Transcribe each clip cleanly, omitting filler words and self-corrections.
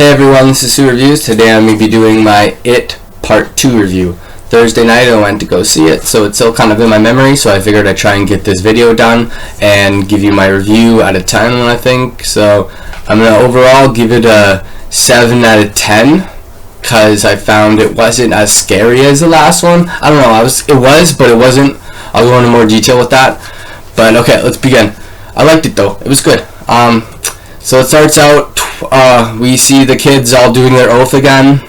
Hey everyone, this is Sue Reviews. Today I'm going to be doing my It Part 2 review. Thursday night I went to go see it, so it's still kind of in my memory, so I figured I'd try and get this video done and give you my review out of 10, I think. So I'm going to overall give it a 7 out of 10, because I found it wasn't as scary as the last one. I don't know, it was, but it wasn't. I'll go into more detail with that. But okay, let's begin. I liked it though, it was good. So it starts out, we see the kids all doing their oath again,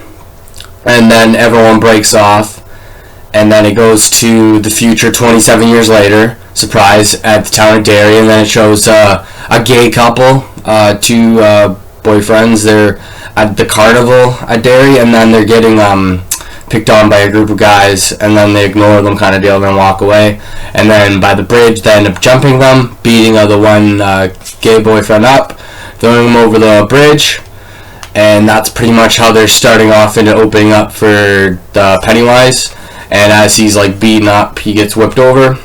and then everyone breaks off, and then it goes to the future 27 years later, surprise, at the town of Derry, and then it shows a gay couple, two boyfriends. They're at the carnival at Derry, and then they're getting picked on by a group of guys, and then they ignore them kind of deal and then walk away, and then by the bridge they end up jumping them, beating the one gay boyfriend up, throwing him over the bridge, and that's pretty much how they're starting off into opening up for the Pennywise. And as he's like beaten up, he gets whipped over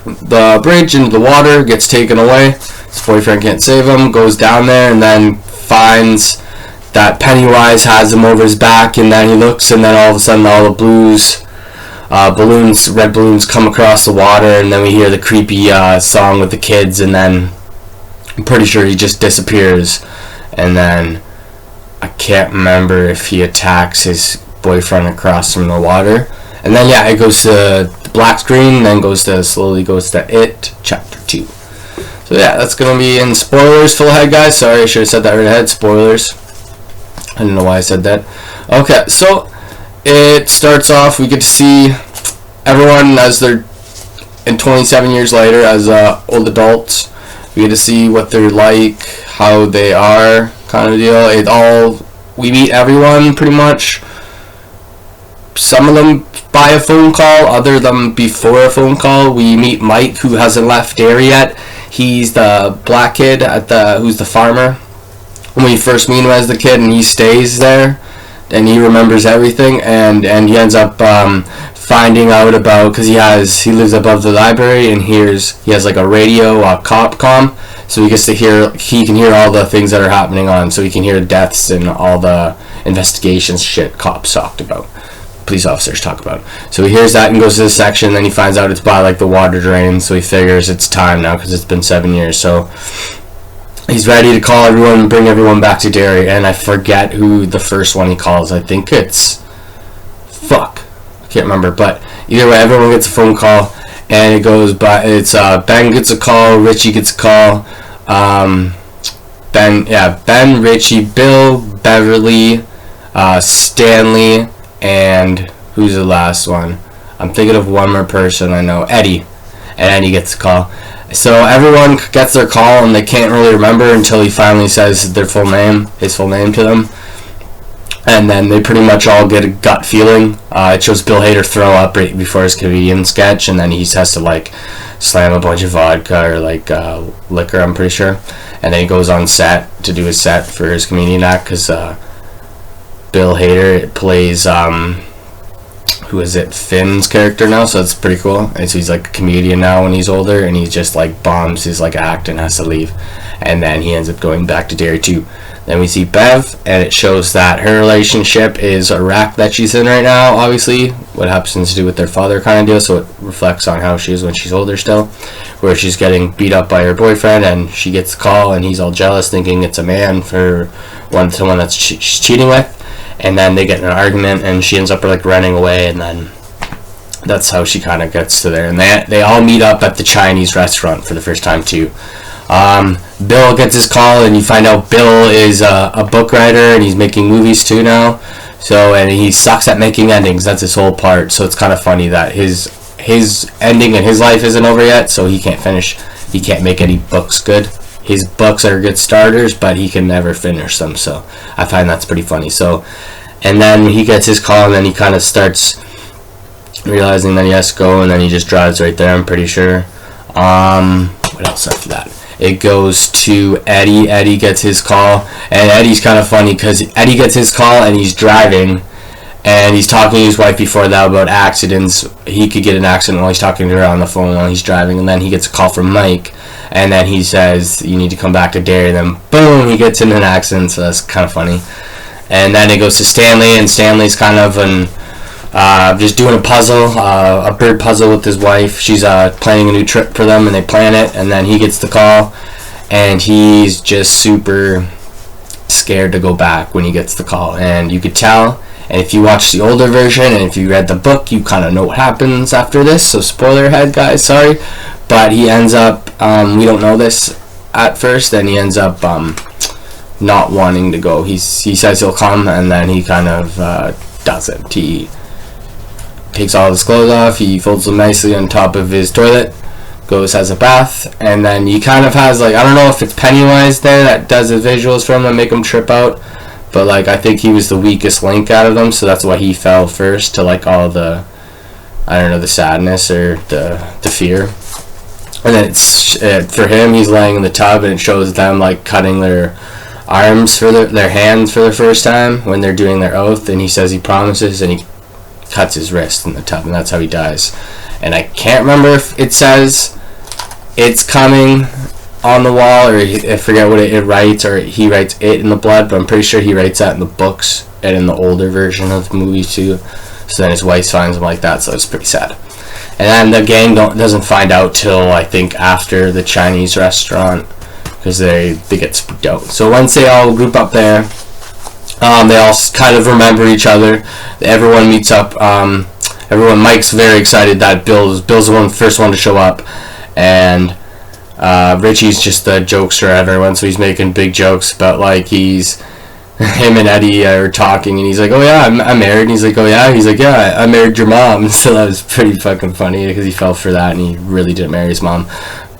the bridge into the water, gets taken away. His boyfriend can't save him, goes down there, and then finds that Pennywise has him over his back, and then he looks, and then all of a sudden all the red balloons come across the water, and then we hear the creepy song with the kids, and then I'm pretty sure he just disappears, and then I can't remember if he attacks his boyfriend across from the water, and then yeah, it goes to the black screen, and then slowly goes to It Chapter 2. So yeah, that's gonna be in spoilers full ahead, guys. Sorry, I should have said that right ahead. Spoilers. I don't know why I said that. Okay, so it starts off, we get to see everyone as they're in 27 years later as old adults. We get to see what they're like, how they are, kind of deal. We meet everyone pretty much. Some of them by a phone call, other than before a phone call. We meet Mike, who hasn't left Derry yet. He's the black kid who's the farmer. When we first meet him as the kid, and he stays there, and he remembers everything, and he ends up finding out about, because he lives above the library, and he has like a radio, cop com, so he can hear all the things that are happening on, so he can hear deaths and all the investigations shit cops talked about, police officers talk about. So he hears that and goes to the section, then he finds out it's by like the water drain, so he figures it's time now because it's been 7 years, so he's ready to call everyone and bring everyone back to Derry, and I forget who the first one he calls. I think it's I can't remember, but either way, everyone gets a phone call, and it goes by. It's Ben gets a call, Richie gets a call, Ben, Richie, Bill, Beverly, Stanley, and who's the last one? I'm thinking of one more person I know, Eddie, and Eddie gets a call. So everyone gets their call, and they can't really remember until he finally says his full name to them. And then they pretty much all get a gut feeling. It shows Bill Hader throw up right before his comedian sketch, and then he has to like slam a bunch of vodka or like liquor, I'm pretty sure. And then he goes on set to do his set for his comedian act, because Bill Hader plays who is it, Finn's character now, so it's pretty cool. And so he's like a comedian now when he's older, and he just like bombs his like act and has to leave, and then he ends up going back to Derry too. Then we see Bev, and it shows that her relationship is a wreck that she's in right now, obviously what happens to do with their father kind of deal, so it reflects on how she is when she's older still, where she's getting beat up by her boyfriend, and she gets the call, and he's all jealous thinking it's a man for someone that's she's cheating with. And then they get in an argument, and she ends up like running away, and then that's how she kind of gets to there. And they all meet up at the Chinese restaurant for the first time too. Bill gets his call, and you find out Bill is a book writer, and he's making movies too now. So, and he sucks at making endings. That's his whole part. So it's kind of funny that his ending in his life isn't over yet, so he can't make any books good. His books are good starters, but he can never finish them, so I find that's pretty funny. So, and then he gets his call, and then he kind of starts realizing that he has to go, and then he just drives right there, I'm pretty sure. What else after that? It goes to Eddie. Eddie gets his call, and Eddie's kind of funny, because Eddie gets his call, and he's driving, and he's talking to his wife before that about accidents. He could get an accident while he's talking to her on the phone while he's driving, and then he gets a call from Mike, and then he says, you need to come back to Derry, and then boom, he gets in an accident, so that's kind of funny. And then it goes to Stanley, and Stanley's kind of just doing a puzzle, a bird puzzle with his wife. She's planning a new trip for them, and they plan it, and then he gets the call, and he's just super scared to go back when he gets the call, and you could tell. And if you watch the older version, and if you read the book, you kind of know what happens after this, so spoiler ahead, guys, sorry. But he ends up, we don't know this at first, and he ends up not wanting to go. He says he'll come, and then he kind of doesn't. He takes all his clothes off, he folds them nicely on top of his toilet, goes, has a bath, and then he kind of has, like, I don't know if it's Pennywise there that does the visuals for him that make him trip out, but, like, I think he was the weakest link out of them, so that's why he fell first to, like, all the, I don't know, the sadness or the fear. And then it's, for him, he's laying in the tub, and it shows them, like, cutting their arms for their hands for the first time when they're doing their oath, and he says he promises, and he cuts his wrist in the tub, and that's how he dies. And I can't remember if it says it's coming on the wall, or I forget what it writes, or he writes it in the blood, but I'm pretty sure he writes that in the books and in the older version of the movie too. So then his wife finds him like that, so it's pretty sad. And then the gang doesn't find out till, I think, after the Chinese restaurant, because they get spooked out. So once they all group up there, they all kind of remember each other. Everyone meets up. Mike's very excited that Bill's the first one to show up, and Richie's just the jokester of everyone, so he's making big jokes about, like, him and Eddie are talking, and he's like, oh yeah, I'm married, and he's like, oh yeah, he's like, yeah, I married your mom. So that was pretty fucking funny, because he fell for that, and he really didn't marry his mom.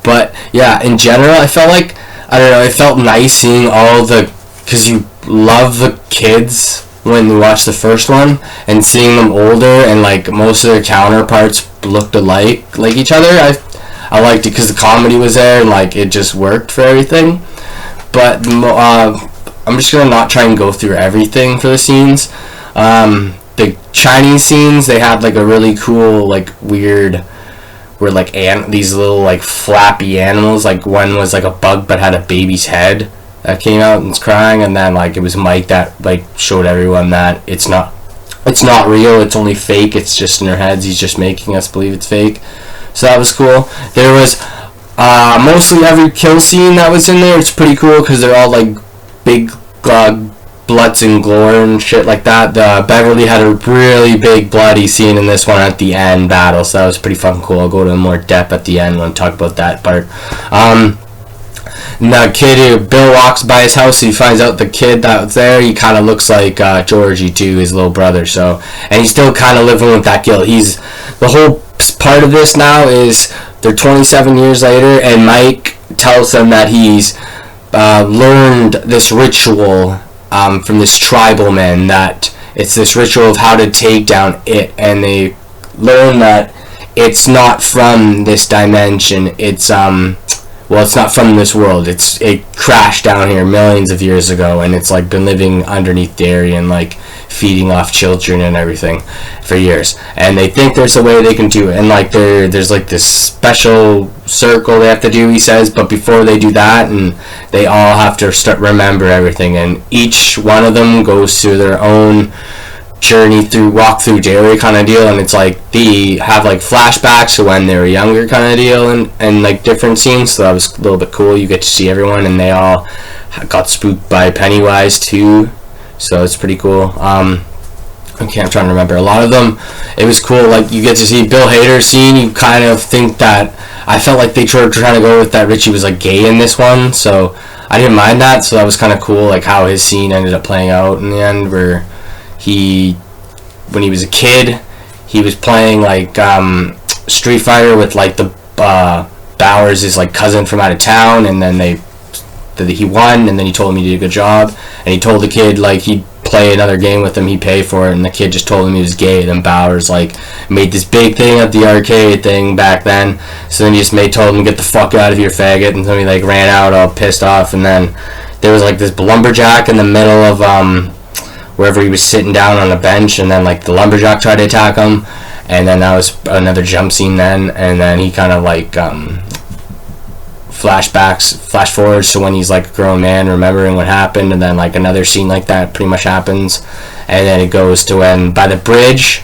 But yeah, in general, I felt like, I don't know, it felt nice seeing all the, because you love the kids when we watched the first one, and seeing them older, and, like, most of their counterparts looked alike, like each other. I liked it because the comedy was there, and, like, it just worked for everything. But I'm just gonna not try and go through everything for the scenes. The Chinese scenes, they had, like, a really cool, like, weird, where, like, these little, like, flappy animals, like, one was like a bug but had a baby's head that came out and was crying, and then, like, it was Mike that, like, showed everyone that it's not real, it's only fake, it's just in their heads, he's just making us believe it's fake. So that was cool. There was mostly every kill scene that was in there. It's pretty cool because they're all, like, big bloods and gore and shit like that. Beverly had a really big bloody scene in this one at the end battle, so that was pretty fucking cool. I'll go to more depth at the end when I talk about that part. The kid, Bill walks by his house, he finds out the kid that's there, he kind of looks like Georgie too, his little brother, so, and he's still kind of living with that guilt. The whole part of this now is they're 27 years later, and Mike tells them that he's learned this ritual from this tribal man, that it's this ritual of how to take down it, and they learn that it's not from this dimension, it's not from this world. It crashed down here millions of years ago, and it's, like, been living underneath Derry and, like, feeding off children and everything for years. And they think there's a way they can do it, and, like, there's, like, this special circle they have to do, he says, but before they do that, and they all have to remember everything, and each one of them goes through their own journey walk through Derry kind of deal, and it's like they have, like, flashbacks to when they were younger kind of deal, and like different scenes, so that was a little bit cool. You get to see everyone, and they all got spooked by Pennywise too, so it's pretty cool. I'm trying to remember a lot of them. It was cool, like, you get to see Bill Hader's scene. You kind of think that, I felt like they were trying to go with that Richie was, like, gay in this one, so I didn't mind that, so that was kind of cool, like how his scene ended up playing out in the end, where when he was a kid, he was playing, like, Street Fighter with, like, the Bowers, his, like, cousin from out of town, and then he won, and then he told him he did a good job, and he told the kid, like, he'd play another game with him, he'd pay for it, and the kid just told him he was gay. Then Bowers, like, made this big thing at the arcade thing back then, so then he just told him, get the fuck out of here, faggot, and so he, like, ran out all pissed off, and then there was, like, this lumberjack in the middle of, wherever he was sitting down on a bench, and then, like, the lumberjack tried to attack him, and then that was another jump scene then, and then he kind of, like, flashbacks, flash forwards to when he's like a grown man remembering what happened, and then like another scene like that pretty much happens, and then it goes to when by the bridge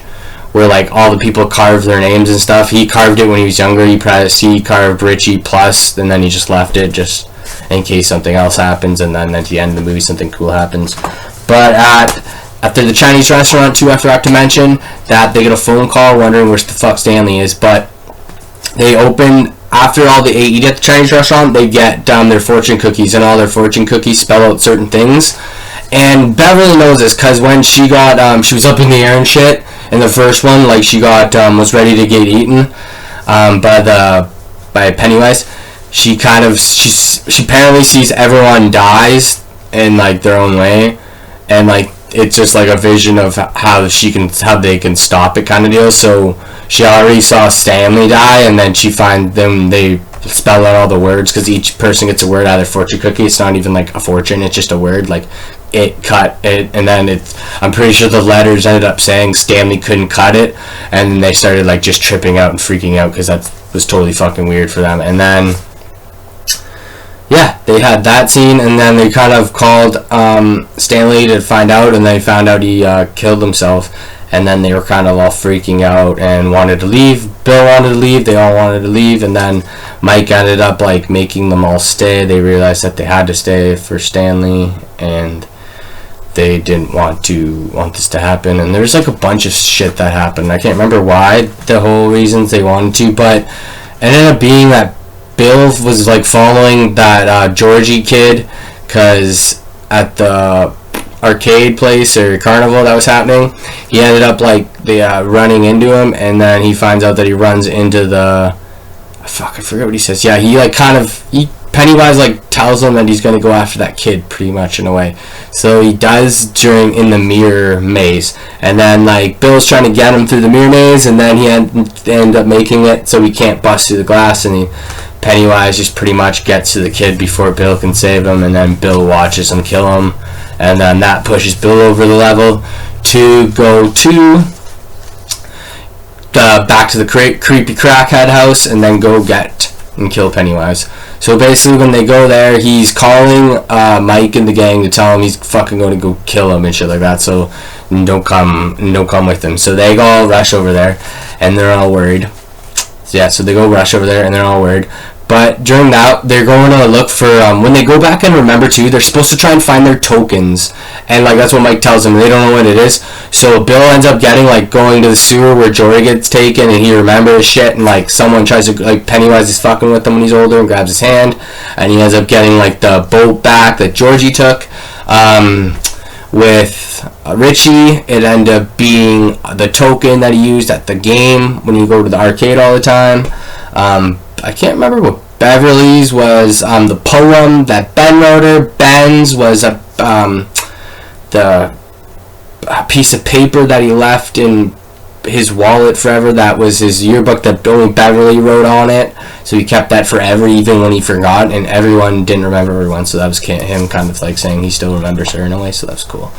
where like all the people carved their names and stuff. He carved it when he was younger. He carved Richie plus, and then he just left it just in case something else happens, and then at the end of the movie something cool happens. But after the Chinese restaurant too, I forgot to mention that they get a phone call wondering where the fuck Stanley is. But they open, after all they eat at the Chinese restaurant, they get their fortune cookies, and all their fortune cookies spell out certain things. And Beverly knows this because when she got she was up in the air and shit in the first one, like she got was ready to get eaten by Pennywise. She apparently sees everyone dies in like their own way, and like it's just like a vision of how they can stop it kind of deal. So she already saw Stanley die, and then she finds them, they spell out all the words because each person gets a word out of their fortune cookie. It's not even like a fortune, it's just a word, like it cut it, and then I'm pretty sure the letters ended up saying Stanley couldn't cut it, and then they started like just tripping out and freaking out because that was totally fucking weird for them. And then yeah, they had that scene, and then they kind of called Stanley to find out, and they found out he killed himself, and then they were kind of all freaking out and wanted to leave. Bill wanted to leave, they all wanted to leave, and then Mike ended up like making them all stay. They realized that they had to stay for Stanley, and they didn't want this to happen. And there's like a bunch of shit that happened. I can't remember why, the whole reasons they wanted to, but it ended up being that Bill was like following that Georgie kid, because at the arcade place or carnival that was happening, he ended up like running into him, and then he finds out that he runs into the I forget what he says. Yeah, he like Pennywise like tells him that he's gonna go after that kid pretty much in a way. So he does in the mirror maze, and then like Bill's trying to get him through the mirror maze, and then they end up making it so he can't bust through the glass, and Pennywise just pretty much gets to the kid before Bill can save him, and then Bill watches him kill him, and then that pushes Bill over the level to go to back to the creepy crackhead house, and then go get and kill Pennywise. So basically when they go there, he's calling Mike and the gang to tell him he's fucking going to go kill him and shit like that, so don't come with him. So they all rush over there, and they're all worried. So they go rush over there, and they're all worried. But during that, they're going to look for, when they go back and remember too, they're supposed to try and find their tokens. And like that's what Mike tells them, they don't know what it is. So Bill ends up going to the sewer where Jory gets taken, and he remembers shit, and like someone tries to, like Pennywise is fucking with him when he's older and grabs his hand, and he ends up getting like the boat back that Georgie took. With Richie, it ended up being the token that he used at the game when you go to the arcade all the time. I can't remember what Beverly's was. The poem that Ben wrote her. Ben's was the piece of paper that he left in his wallet forever. That was his yearbook that only Beverly wrote on it. So he kept that forever, even when he forgot, and everyone didn't remember everyone. So that was him kind of like saying he still remembers her in a way. So that was cool.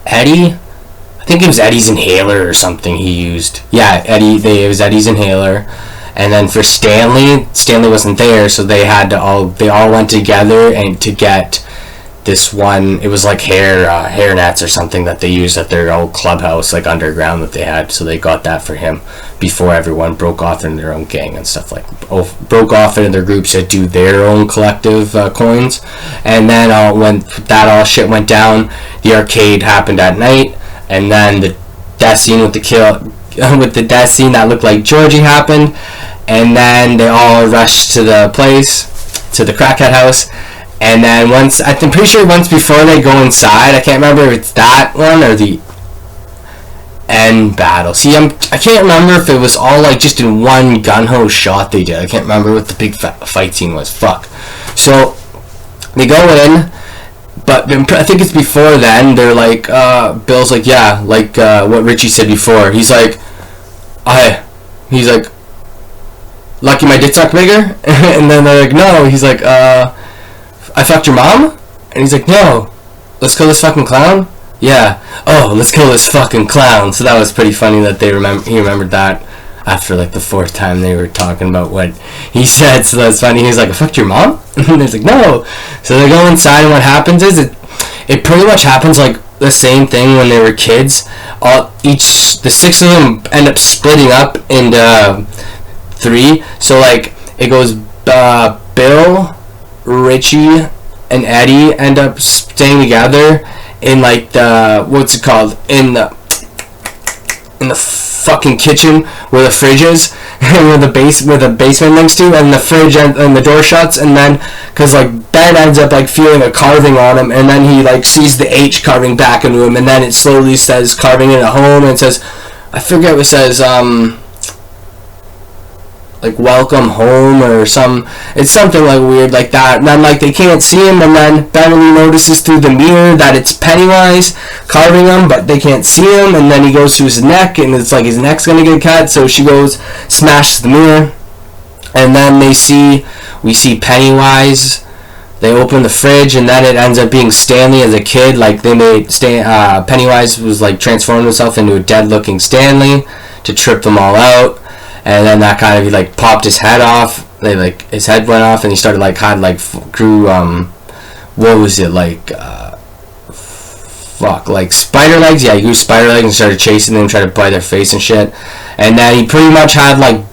Eddie, I think it was Eddie's inhaler or something he used. Yeah, it was Eddie's inhaler. And then for Stanley wasn't there, so they all went together and to get this one. It was like hair nets or something that they used at their old clubhouse, like underground that they had. So they got that for him before everyone broke off into their own gang and stuff, like broke off into their groups to do their own collective coins. And then when that all shit went down, the arcade happened at night, and then the death scene with the death scene that looked like Georgie happened, and then they all rushed to the place, to the crackhead house, and then I'm pretty sure once before they go inside, I can't remember if it's that one or the end battle. See, I can't remember if it was all like just in one gun-ho shot they did. I can't remember what the big fight scene was. Fuck. So they go in, but I think it's before then. They're like, Bill's like, yeah, like what Richie said before. He's like, lucky my dick's not bigger? And then they're like, no. He's like, I fucked your mom? And he's like, no. Let's kill this fucking clown? Yeah. Oh, let's kill this fucking clown. So that was pretty funny that he remembered that. after like the fourth time they were talking about what he said. So that's funny. He was like, I fucked your mom? And he's like, no. So they go inside, and what happens is it pretty much happens like the same thing when they were kids. The 6 of them end up splitting up into 3. So like it goes Bill, Richie, and Eddie end up staying together in like the, what's it called, in the fucking kitchen where the fridge is, and where the basement links to, and the fridge and the door shuts, and then because like Ben ends up like feeling a carving on him, and then he like sees the H carving back into him, and then it slowly says carving in a home, and it says, I forget what it says, like welcome home or it's something like weird like that. And then like they can't see him, and then Beverly notices through the mirror that it's Pennywise carving him, but they can't see him, and then he goes to his neck, and it's like his neck's gonna get cut, so she goes, smashes the mirror, and then we see Pennywise. They open the fridge, and then it ends up being Stanley as a kid. Like they made Pennywise was like transformed himself into a dead looking Stanley to trip them all out. And then that kind of, he like popped his head off. His head went off, and he started grew what was it like? Like spider legs. Yeah, he grew spider legs and started chasing them, trying to bite their face and shit. And then he pretty much had like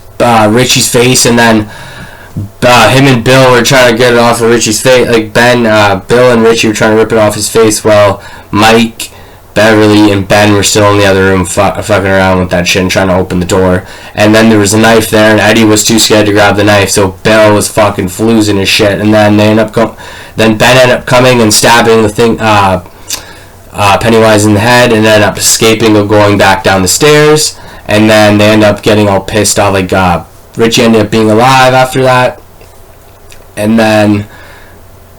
Richie's face, and then him and Bill were trying to get it off of Richie's face. Like Bill and Richie were trying to rip it off his face, while Mike, Beverly, and Ben were still in the other room fucking around with that shit and trying to open the door. And then there was a knife there, and Eddie was too scared to grab the knife, so Bill was fucking floozing his shit. And then Ben ended up coming and stabbing the thing, Pennywise in the head, and ended up escaping or going back down the stairs. And then they end up getting all pissed off. Like Richie ended up being alive after that. And then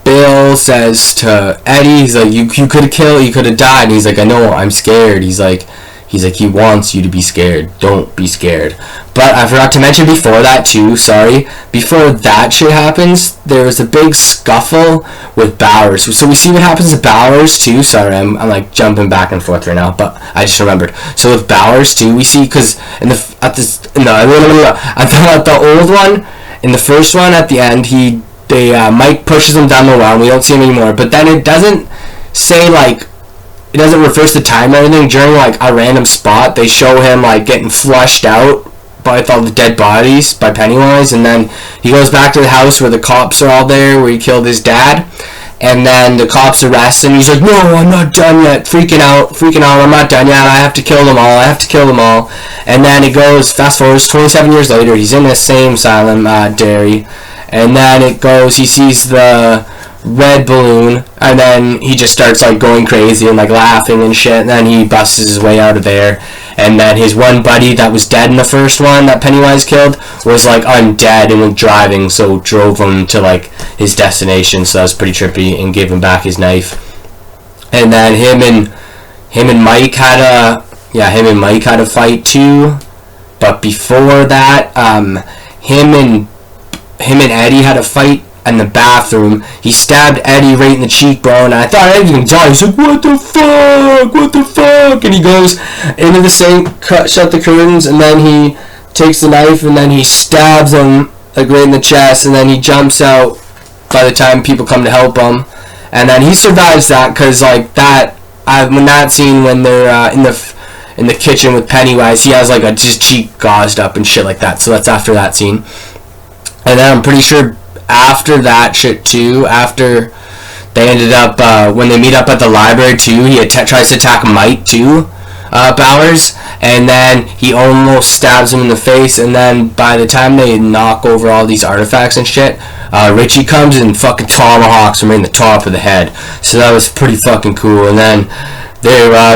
Bill says to Eddie, he's like, you could have died. And he's like, I know, I'm scared. He's like, he wants you to be scared. Don't be scared. But I forgot to mention before that too, sorry. Before that shit happens, there was a big scuffle with Bowers. So we see what happens to Bowers too. Sorry, I'm like jumping back and forth right now, but I just remembered. So with Bowers too, we see, because at the old one, in the first one at the end, Mike pushes him down the well, and we don't see him anymore. But then it doesn't say like, it doesn't reverse the time or anything. During like a random spot, they show him like getting flushed out with all the dead bodies by Pennywise, and then he goes back to the house where the cops are all there, where he killed his dad, and then the cops arrest him. He's like, no, I'm not done yet, freaking out, I'm not done yet, I have to kill them all. And then it goes, fast forwards 27 years later, he's in the same asylum, Derry, and then it goes, he sees the red balloon, and then he just starts like going crazy and like laughing and shit, and then he busts his way out of there. And then his one buddy that was dead in the first one that Pennywise killed was like undead and was driving, so drove him to like his destination. So that was pretty trippy, and gave him back his knife. And then him and Mike had a fight too. But before that, him and Eddie had a fight in the bathroom. He stabbed Eddie right in the cheekbone, and I thought Eddie was gonna die. He's like, what the fuck? And he goes into the sink, shut the curtains, and then he takes the knife, and then he stabs him like right in the chest, and then he jumps out by the time people come to help him. And then he survives that, because like that, when that scene, when they're in the kitchen with Pennywise, he has like his cheek gauzed up and shit like that. So that's after that scene. And then I'm pretty sure after that shit too, after they ended up, when they meet up at the library too, he tries to attack Mike too, Bowers, and then he almost stabs him in the face, and then by the time they knock over all these artifacts and shit, Richie comes and fucking tomahawks him in the top of the head. So that was pretty fucking cool. And then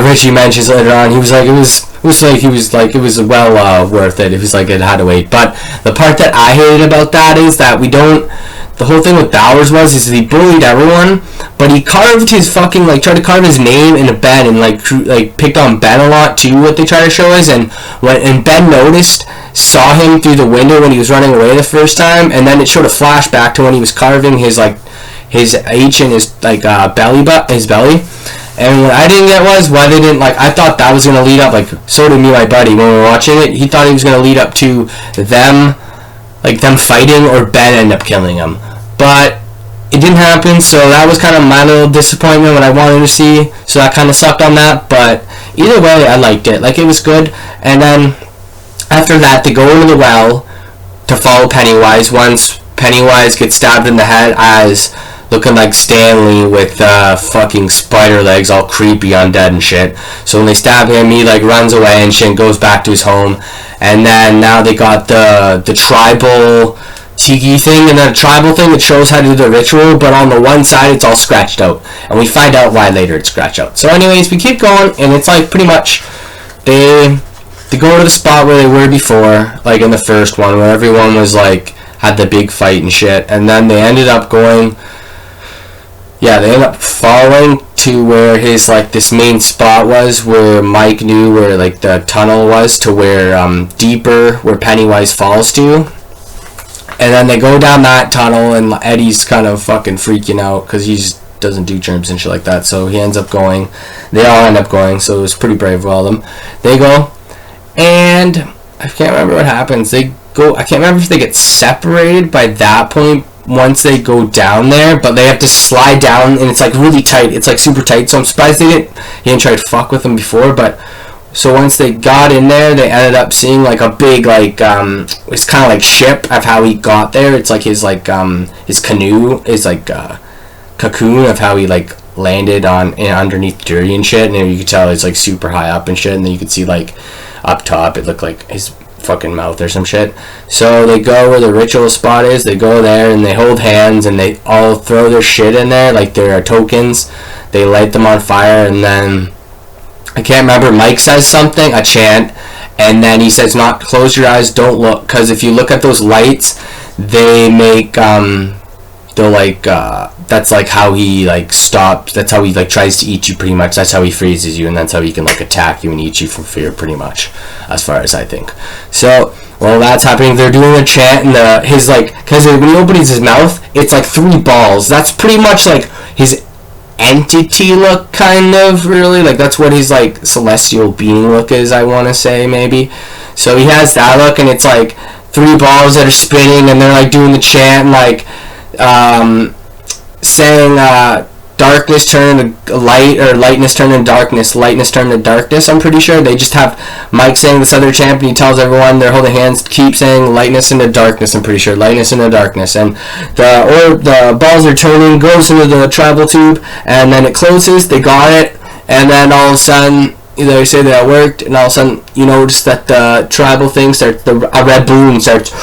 Richie mentions later on, he was like, it was well worth it. It was like it had to wait. But the part that I hated about that is that the whole thing with Bowers is he bullied everyone, but he carved his fucking, like, tried to carve his name into Ben, and like picked on Ben a lot too, what they try to show us. And Ben saw him through the window when he was running away the first time, and then it showed a flashback to when he was carving his H in his belly. And what I didn't get was why they didn't, like, I thought that was going to lead up, like, so did me, my buddy, when we were watching it. He thought he was going to lead up to them, like, them fighting, or Ben end up killing him. But it didn't happen, so that was kind of my little disappointment, what I wanted to see. So that kind of sucked on that, but either way, I liked it. Like, it was good. And then after that, they go into the well to follow Pennywise. Once Pennywise gets stabbed in the head as looking like Stanley with fucking spider legs, all creepy, undead and shit. So when they stab him, he like runs away and shit and goes back to his home. And then now they got the tribal tiki thing, and the tribal thing that shows how to do the ritual, but on the one side it's all scratched out. And we find out why later it's scratched out. So anyways, we keep going, and it's like pretty much they go to the spot where they were before, like in the first one, where everyone was like, had the big fight and shit. And then they ended up going, yeah, they ended up following to where his, like, this main spot was, where Mike knew where, like, the tunnel was, to where, deeper, where Pennywise falls to. And then they go down that tunnel, and Eddie's kind of fucking freaking out, because he just doesn't do germs and shit like that, so he ends up going. They all end up going, so it was pretty brave of all of them. They go, and I can't remember what happens. They go, I can't remember if they get separated by that point, once they go down there, but they have to slide down, and it's like really tight. It's like super tight, so I'm surprised he didn't try to fuck with them before. But so once they got in there, they ended up seeing like a big, like, it's kind of like ship of how he got there. It's like his, like, his canoe is like cocoon of how he like landed on underneath dirty and shit, and then you could tell it's like super high up and shit, and then you could see like up top it looked like his fucking mouth or some shit. So they go where the ritual spot is, they go there and they hold hands and they all throw their shit in there, like their tokens. They light them on fire, and then I can't remember, Mike says something, a chant, and then he says not close your eyes, don't look, because if you look at those lights, they make they'll like that's like how he like stops, that's how he like tries to eat you pretty much, that's how he freezes you, and that's how he can like attack you and eat you from fear pretty much, as far as I think. So while that's happening, they're doing a chant, and his like, because when he opens his mouth, it's like 3 balls. That's pretty much like his entity look, kind of, really, like that's what his like celestial being look is, I want to say, maybe. So he has that look, and it's like 3 balls that are spinning, and they're like doing the chant, and like saying darkness turn into light, or lightness turn into darkness, lightness turn into darkness. I'm pretty sure they just have Mike saying this other chant, and he tells everyone, they're holding hands, keep saying lightness into darkness. I'm pretty sure lightness into darkness, and the balls are turning, goes into the tribal tube, and then it closes. They got it, and then all of a sudden they say that it worked, and all of a sudden you notice that the tribal thing starts, a red balloon starts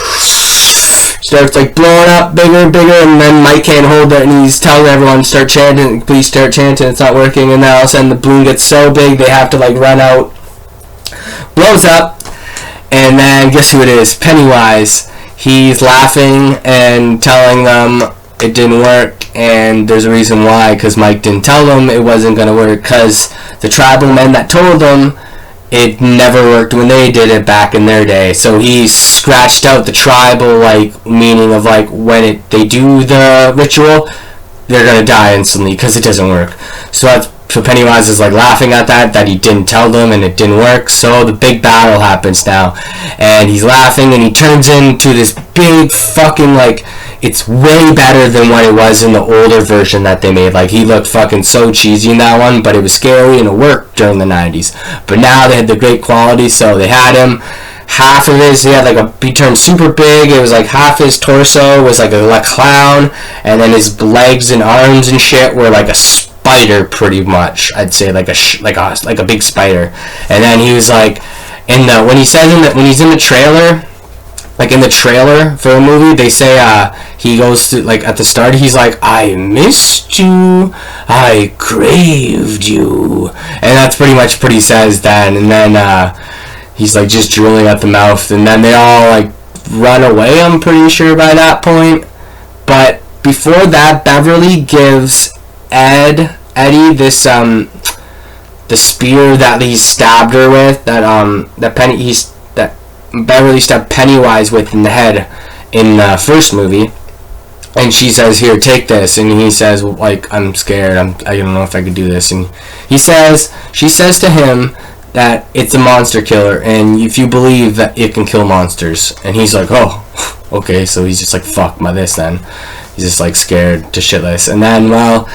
like blowing up bigger and bigger, and then Mike can't hold it, and he's telling everyone to start chanting, please start chanting, it's not working, and then all of a sudden the balloon gets so big they have to like run out, blows up, and then guess who it is? Pennywise. He's laughing and telling them it didn't work, and there's a reason why, because Mike didn't tell them it wasn't going to work, because the tribal men that told them it never worked when they did it back in their day. So he scratched out the tribal like meaning of like when they do the ritual, they're gonna die instantly because it doesn't work. So Pennywise is like laughing at that he didn't tell them and it didn't work. So the big battle happens now, and he's laughing and he turns into this big fucking, like, it's way better than what it was in the older version that they made. Like, he looked fucking so cheesy in that one, but it was scary and it worked during the 90s. But now they had the great quality, so they had him. Half of his, he turned super big. It was like half his torso was like a clown, and then his legs and arms and shit were like a spider, pretty much. I'd say like a big spider. And then he was like, when he's in the trailer. Like in the trailer for a movie, they say he goes to, like, at the start, he's like, I missed you, I craved you, and that's pretty much what he says then. And then he's like just drooling at the mouth, and then they all like run away, I'm pretty sure, by that point. But before that, Beverly gives Eddie this the spear that he stabbed her with, that Beverly stabbed Pennywise with in the head in the first movie. and she says, "Here, take this," and he says, like, "I'm scared, I don't know if I could do this," and she says to him that it's a monster killer, and if you believe that it can kill monsters, and he's like, "Oh, okay," so he's just like, "Fuck my this then." He's just like scared to shitless, and then, well,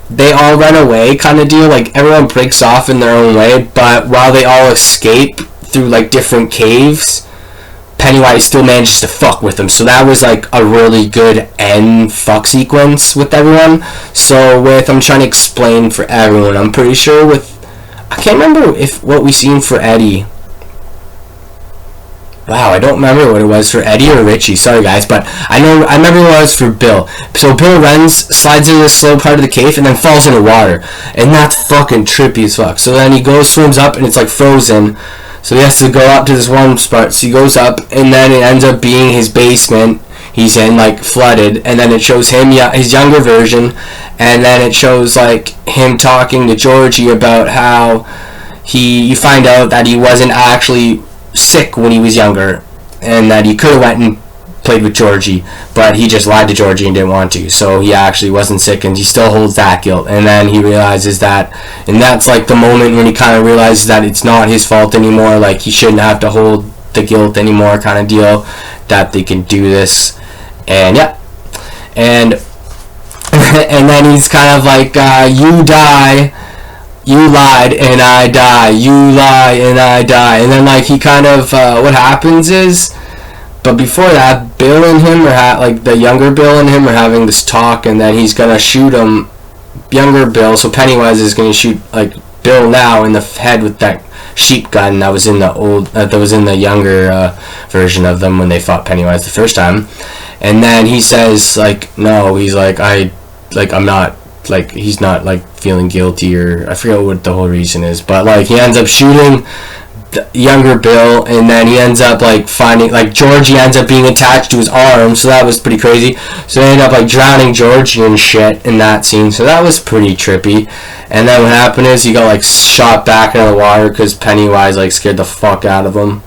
they all run away kind of deal, like everyone breaks off in their own way, but while they all escape through like different caves, Pennywise still manages to fuck with them. So that was like a really good end fuck sequence with everyone. So I'm trying to explain for everyone, I'm pretty sure I can't remember what we seen for Eddie. Wow, I don't remember what it was for Eddie or Richie. Sorry guys, but I remember what it was for Bill. So Bill slides into the slow part of the cave, and then falls into water, and that's fucking trippy as fuck. So then he swims up, and it's like frozen. So he has to go up to this one spot. So he goes up, and then it ends up being his basement. He's in, like, flooded, and then it shows him, his younger version, and then it shows like him talking to Georgie about how you find out that he wasn't actually sick when he was younger, and that he could have went and played with Georgie, but he just lied to Georgie and didn't want to, so he actually wasn't sick, and he still holds that guilt. And then he realizes that, and that's like the moment when he kind of realizes that it's not his fault anymore, like he shouldn't have to hold the guilt anymore kind of deal, that they can do this. And yeah, and and then he's kind of like, you die, you lied and I die, you lie and I die. And then like he kind of what happens is, but before that, Bill and him like the younger Bill and him are having this talk, and then he's gonna shoot him, younger Bill. So Pennywise is gonna shoot like Bill now in the head with that sheep gun that was in the younger version of them when they fought Pennywise the first time. And then he says like, no, he's like, I'm not, like, he's not like feeling guilty, or I forget what the whole reason is, but like he ends up shooting the younger Bill, and then he ends up like finding, like, Georgie ends up being attached to his arm, so that was pretty crazy. So they end up like drowning Georgie and shit in that scene, so that was pretty trippy. And then what happened is he got like shot back into the water because Pennywise like scared the fuck out of him.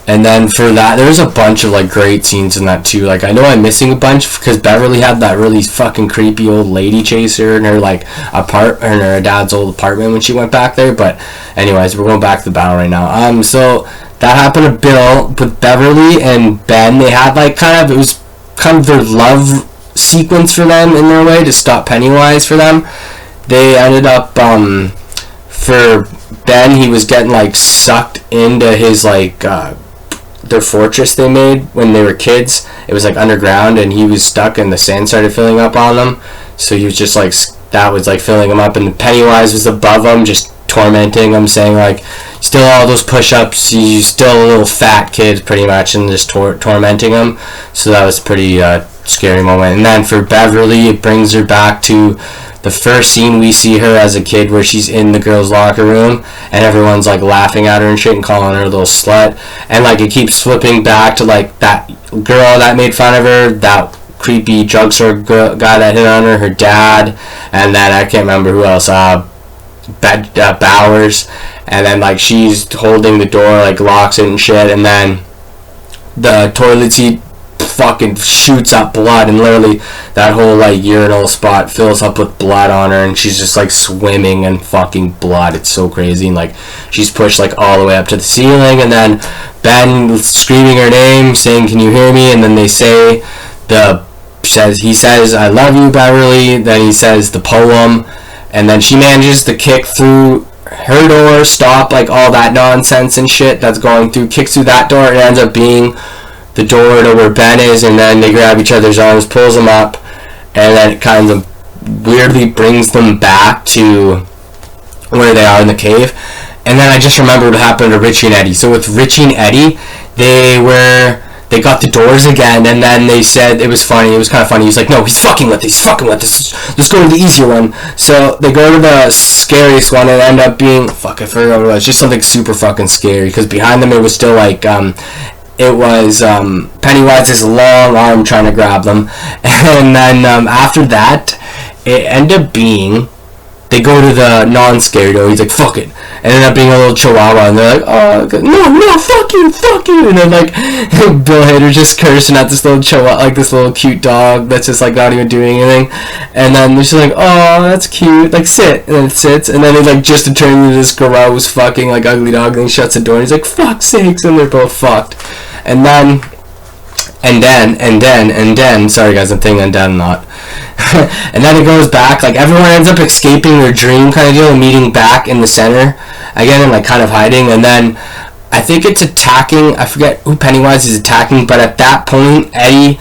And then for that, there's a bunch of like great scenes in that too. Like I know I'm missing a bunch because Beverly had that really fucking creepy old lady chaser in her like in her dad's old apartment when she went back there. But anyways, we're going back to the battle right now. So that happened to Bill with Beverly and Ben. They had like it was kind of their love sequence for them in their way to stop Pennywise for them. They ended up for Ben, he was getting like sucked into his like their fortress they made when they were kids. It was like underground, and he was stuck, and the sand started filling up on them, so he was just like, that was like filling him up, and Pennywise was above him just tormenting him, saying like, still all those push-ups, you still a little fat kid pretty much, and just tormenting him. So that was pretty scary moment. And then for Beverly, it brings her back to the first scene we see her as a kid, where she's in the girls' locker room and everyone's like laughing at her and shit and calling her a little slut, and like it keeps flipping back to like that girl that made fun of her, that creepy drugstore guy that hit on her, her dad, and then I can't remember who else, Bowers, and then like she's holding the door, like locks it and shit, and then the toilet seat fucking shoots up blood, and literally that whole like urinal spot fills up with blood on her, and she's just like swimming in fucking blood. It's so crazy, and like she's pushed like all the way up to the ceiling, and then Ben screaming her name, saying, "Can you hear me?" And then he says, "I love you, Beverly." Then he says the poem, and then she manages to kick through her door, stop like all that nonsense and shit that's going through, kicks through that door, and it ends up being the door to where Ben is, and then they grab each other's arms, pulls them up, and then it kind of weirdly brings them back to where they are in the cave. And then I just remembered what happened to Richie and Eddie. So with Richie and Eddie, they got the doors again, and then they said, it was funny, it was kind of funny, he's like, "No, he's fucking with us, let's go to the easier one." So they go to the scariest one, and end up being, fuck, I forgot what it was, just something super fucking scary, because behind them it was still like, it was Pennywise's long arm trying to grab them. And then after that, it ended up being they go to the non-scary door. He's like, fuck it. And end up being a little chihuahua. And they're like, oh, no, fuck you. And then, like, Bill Hader's just cursing at this little chihuahua, like, this little cute dog that's just, like, not even doing anything. And then they're just like, oh, that's cute. Like, sit. And then it sits. And then it, like, just turns into this gross fucking, like, ugly dog. And he shuts the door. And he's like, fuck sakes. And they're both fucked. And then, sorry guys, I'm thinking and then not. And then it goes back, like everyone ends up escaping their dream kind of deal and meeting back in the center again and like kind of hiding. And then I think it's attacking, I forget who Pennywise is attacking, but at that point Eddie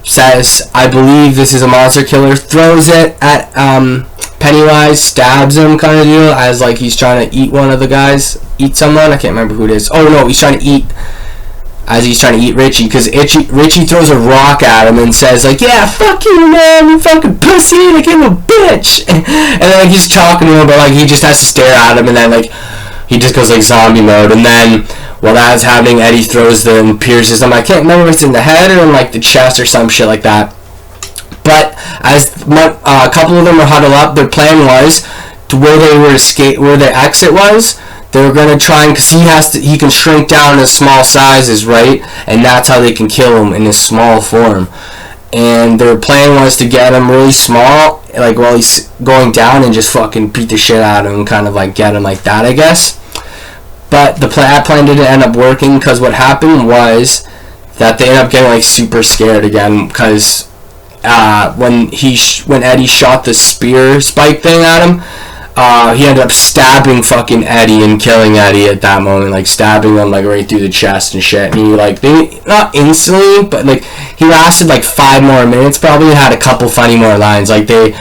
says, I believe this is a monster killer, throws it at Pennywise, stabs him kind of deal as like he's trying to eat one of the guys, eat someone, I can't remember who it is. Oh no, he's trying to eat Richie, because Richie throws a rock at him and says, like, yeah, fuck you, man, you fucking pussy, like, you're a bitch. And then, like, he's talking to him, but, like, he just has to stare at him, and then, like, he just goes, like, zombie mode. And then, while that's happening, Eddie throws them and pierces them. I can't remember if it's in the head or in, like, the chest or some shit like that. But as a couple of them were huddled up, their plan was to where their exit was. They were going to try and, because he can shrink down in small sizes, right? And that's how they can kill him in his small form. And their plan was to get him really small, like while he's going down, and just fucking beat the shit out of him, kind of like get him like that, I guess. But that plan didn't end up working, because what happened was that they ended up getting like super scared again, because when Eddie shot the spear spike thing at him, he ended up stabbing fucking Eddie and killing Eddie at that moment, like stabbing him like right through the chest and shit. And he like, they not instantly, but like he lasted like 5 more minutes probably, and had a couple funny more lines. Like they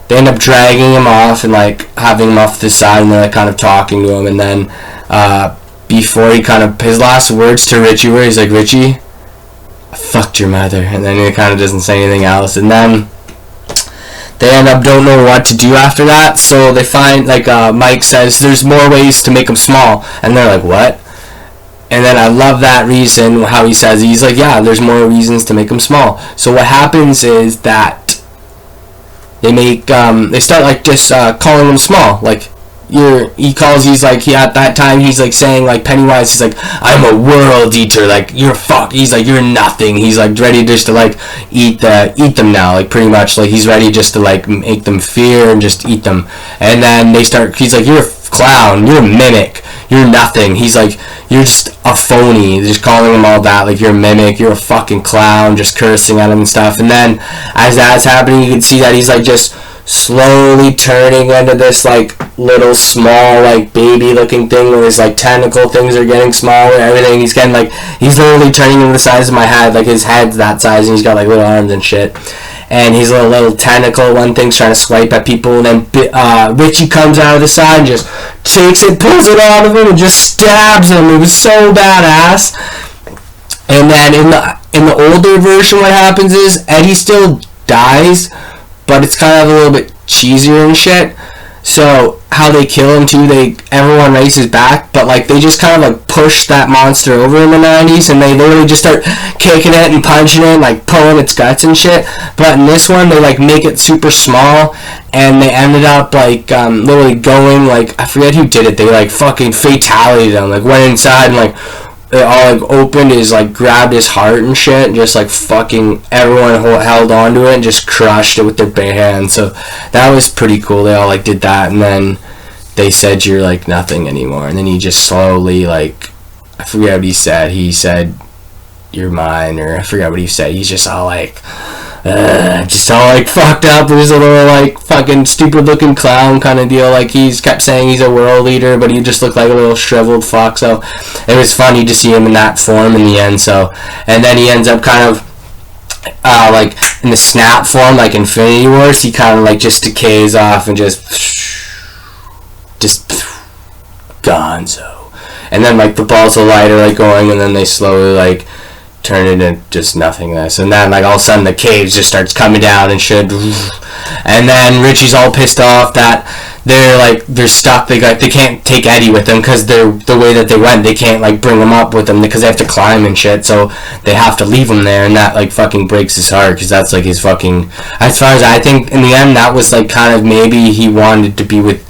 end up dragging him off and like having him off to the side, and they're like kind of talking to him. And then before his last words to Richie were, he's like, Richie, I fucked your mother. And then he kind of doesn't say anything else. And then they end up don't know what to do after that, so they find, like, Mike says, there's more ways to make them small, and they're like, what? And then I love that reason, how he says, he's like, yeah, there's more reasons to make them small. So what happens is that they start, like, just calling them small, like, at that time, he's like saying, like, Pennywise, he's like, I'm a world eater, like, he's like, you're nothing. He's like ready just to like eat them now, like pretty much, like he's ready just to like make them fear and just eat them. And then he's like, you're a clown, you're a mimic, you're nothing. He's like, you're just a phony, just calling him all that, like, you're a mimic, you're a fucking clown, just cursing at him and stuff. And then as that's happening, you can see that he's like just slowly turning into this like little small like baby looking thing, where his like tentacle things are getting smaller and everything. He's getting like, he's literally turning into the size of my head, like his head's that size, and he's got like little arms and shit, and he's a little tentacle, one thing's trying to swipe at people. And then Richie comes out of the side and just takes it, pulls it out of him, and just stabs him. It was so badass. And then in the older version, what happens is Eddie still dies, but it's kind of a little bit cheesier and shit. So how they kill him too, everyone races back, but like they just kind of like push that monster over in the 90s, and they literally just start kicking it and punching it, like pulling its guts and shit. But in this one, they like make it super small, and they ended up like literally going, like, I forget who did it, they like fucking fatality'd him, like went inside and like they all like opened his, like grabbed his heart and shit, and just like fucking everyone held onto it and just crushed it with their bare hands. So that was pretty cool. They all like did that, and then they said, you're like nothing anymore. And then he just slowly, like, I forget what he said. He said, you're mine, or I forgot what he said. He's just all like fucked up. There's a little like fucking stupid looking clown kind of deal. Like he's kept saying he's a world eater, but he just looked like a little shriveled fuck. So it was funny to see him in that form in the end. So, and then he ends up kind of like in the snap form, like Infinity Wars. He kind of like just decays off and just gonzo. And then like the balls of light are like going, and then they slowly like turn into just nothingness. And then like all of a sudden the cave just starts coming down and shit. And then Richie's all pissed off that they're stuck. They can't take Eddie with them because they're the way that they went. They can't like bring him up with them because they have to climb and shit. So they have to leave him there, and that like fucking breaks his heart because that's like his fucking. As far as I think, in the end, that was like kind of maybe he wanted to be with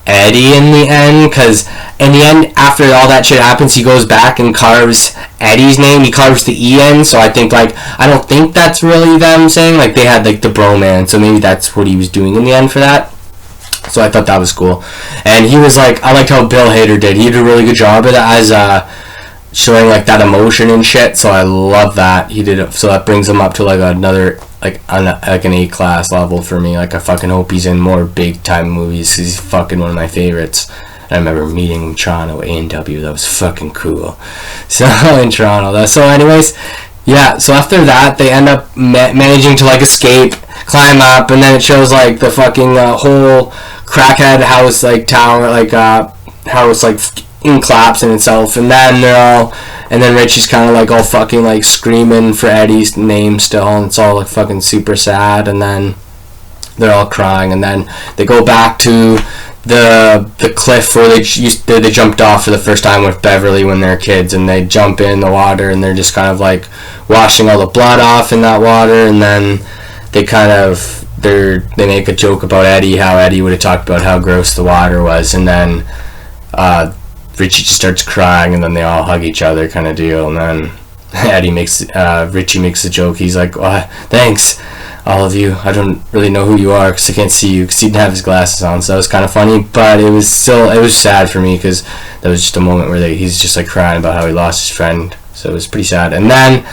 Eddie in the end, because in the end, after all that shit happens, he goes back and carves Eddie's name. He carves the E-N, so I think like I don't think that's really them saying like they had like the bromance, so maybe that's what he was doing in the end for that. So I thought that was cool. And he was like, I liked how Bill Hader did. He did a really good job of it as showing like that emotion and shit. So I love that he did it. So that brings him up to like another like an A-class level for me. Like I fucking hope he's in more big time movies. He's fucking one of my favorites. I remember meeting him in Toronto at A&W. That was fucking cool. So in Toronto. So anyways, yeah. So after that, they end up managing to like escape, climb up, and then it shows like the fucking whole crackhead house like tower like house like in collapse in itself, and then and then Richie's kind of like all fucking like screaming for Eddie's name still, and it's all like fucking super sad, and then they're all crying, and then they go back to the cliff where they jumped off for the first time with Beverly when they're kids, and they jump in the water, and they're just kind of like washing all the blood off in that water, and then they kind of they make a joke about Eddie, how Eddie would have talked about how gross the water was, and then Richie just starts crying, and then they all hug each other kind of deal, and then Richie makes a joke. He's like, oh, thanks all of you, I don't really know who you are because I can't see you, because he didn't have his glasses on, so that was kind of funny, but it was sad for me because that was just a moment where he's just like crying about how he lost his friend, so it was pretty sad. And then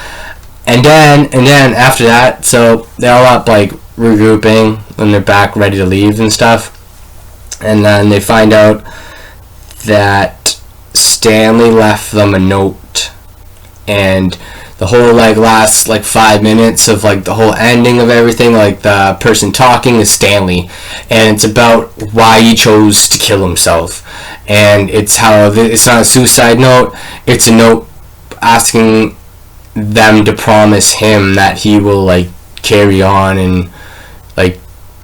after that, so they're all up like regrouping when they're back ready to leave and stuff, and then they find out that Stanley left them a note, and the whole like last like 5 minutes of like the whole ending of everything, like the person talking is Stanley, and it's about why he chose to kill himself, and it's how it's not a suicide note, it's a note asking them to promise him that he will like carry on and like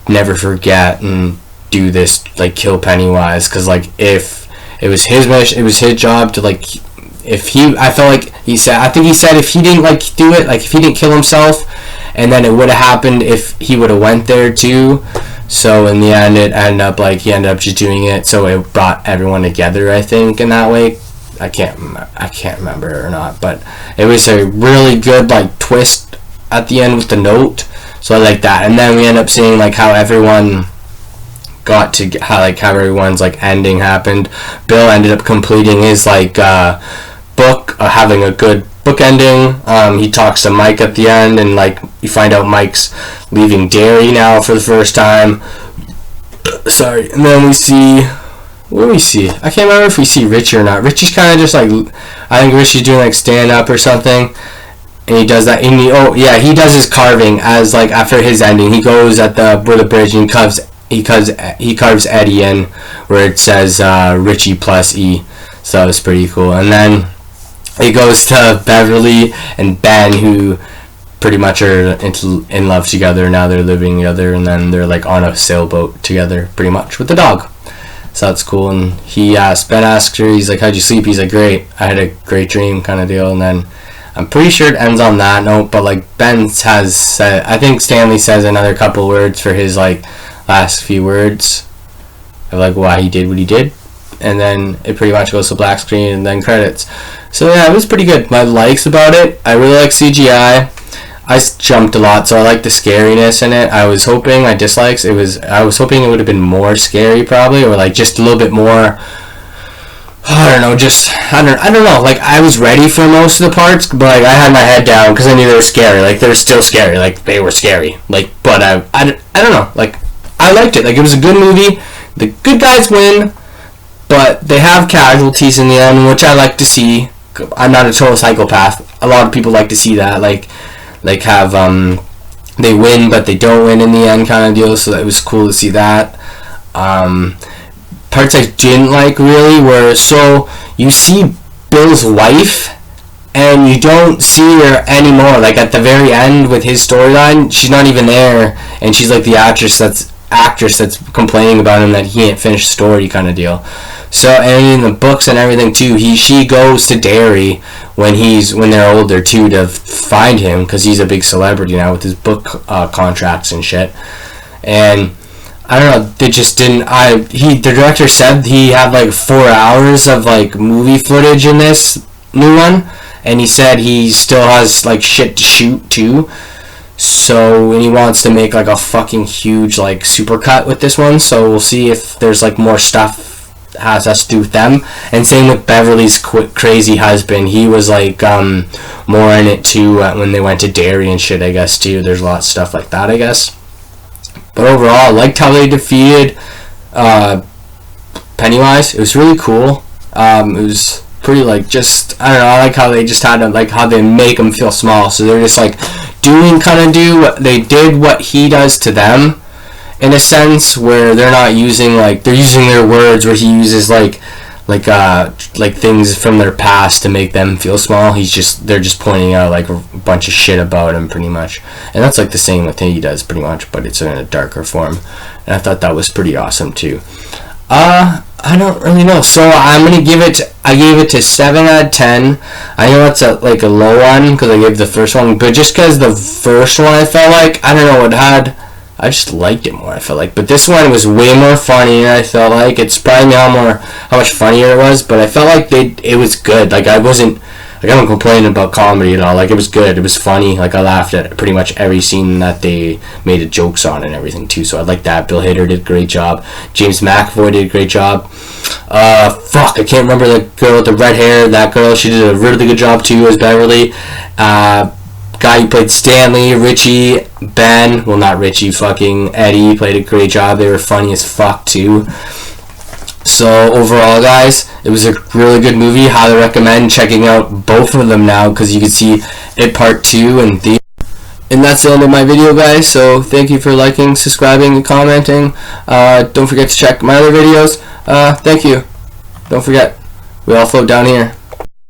never forget and do this, like kill Pennywise, because like if it was his mission, it was his job to like, if he, I felt like he said, I think he said if he didn't like do it, like if he didn't kill himself, and then it would have happened if he would have went there too. So in the end, it ended up like he ended up just doing it, so it brought everyone together, I think, in that way. I can't remember or not, but it was a really good like twist at the end with the note, so I like that. And then we end up seeing like how everyone got to how everyone's like ending happened. Bill ended up completing his like book, having a good book ending. He talks to Mike at the end, and like you find out Mike's leaving Derry now for the first time. Sorry. And then we see, what do we see? I can't remember if we see Richie or not. Richie's kind of just like, I think Richie's doing like stand up or something, and he does that. And he does his carving as like after his ending. He goes at the bridge and he carves Eddie in where it says Richie plus E. So it's pretty cool. And then he goes to Beverly and Ben, who pretty much are in love together now. They're living together, and then they're like on a sailboat together pretty much with the dog. So that's cool. And Ben asks her, he's like, how'd you sleep? He's like, great, I had a great dream kind of deal. And then I'm pretty sure it ends on that note, but like Ben has said, I think Stanley says another couple words for his like last few words of like why he did what he did, and then it pretty much goes to black screen and then credits. So yeah, it was pretty good. My likes about it, I really like CGI. I jumped a lot, so I like the scariness in it. I was hoping, my dislikes, I was hoping it would have been more scary probably, or like just a little bit more, I don't know, like I was ready for most of the parts, but like I had my head down because I knew they were scary, like they were still scary, like they were scary, like, but I don't know, like I liked it, like it was a good movie. The good guys win, but they have casualties in the end, which I like to see. I'm not a total psychopath. A lot of people like to see that, like have they win but they don't win in the end kind of deal, so it was cool to see that. Parts I didn't like really were, so you see Bill's wife and you don't see her anymore, like at the very end with his storyline, she's not even there, and she's like the actress that's actress that's complaining about him that he can't finish the story kind of deal. So, and in the books and everything too, she goes to Derry when they're older too to find him, because he's a big celebrity now with his book contracts and shit. And I don't know, they just didn't. The director said he had like 4 hours of like movie footage in this new one, and he said he still has like shit to shoot too. So, and he wants to make like a fucking huge like supercut with this one. So we'll see if there's like more stuff has to do with them. And same with Beverly's crazy husband. He was like more in it too when they went to Derry and shit, I guess too. There's a lot of stuff like that, I guess. But overall, I liked how they defeated Pennywise. It was really cool. It was pretty like just, I don't know, I like how they just had to, like how they make them feel small. So they're just like they did what he does to them, in a sense, where they're not using like, they're using their words, where he uses like things from their past to make them feel small. They're just pointing out like a bunch of shit about him pretty much, and that's like the same thing he does pretty much, but it's in a darker form. And I thought that was pretty awesome too. I don't really know, so I gave it to 7 out of 10. I know it's a low one because I gave the first one, but just because the first one I felt like, I don't know, I just liked it more, I felt like. But this one was way more funny, and I felt like it's probably how much funnier it was, but I felt like it was good. Like I don't complain about comedy at all. Like it was good, it was funny. Like I laughed at pretty much every scene that they made the jokes on and everything too. So I like that. Bill Hader did a great job. James McAvoy did a great job. I can't remember the girl with the red hair. That girl, she did a really good job too as Beverly. Guy who played Stanley, Richie, Ben, well not Richie, fucking Eddie played a great job. They were funny as fuck too. So overall, guys, it was a really good movie. Highly recommend checking out both of them now, because you can see it part 2 and the. And that's the end of my video, guys. So thank you for liking, subscribing, and commenting. Don't forget to check my other videos. Thank you. Don't forget, we all float down here.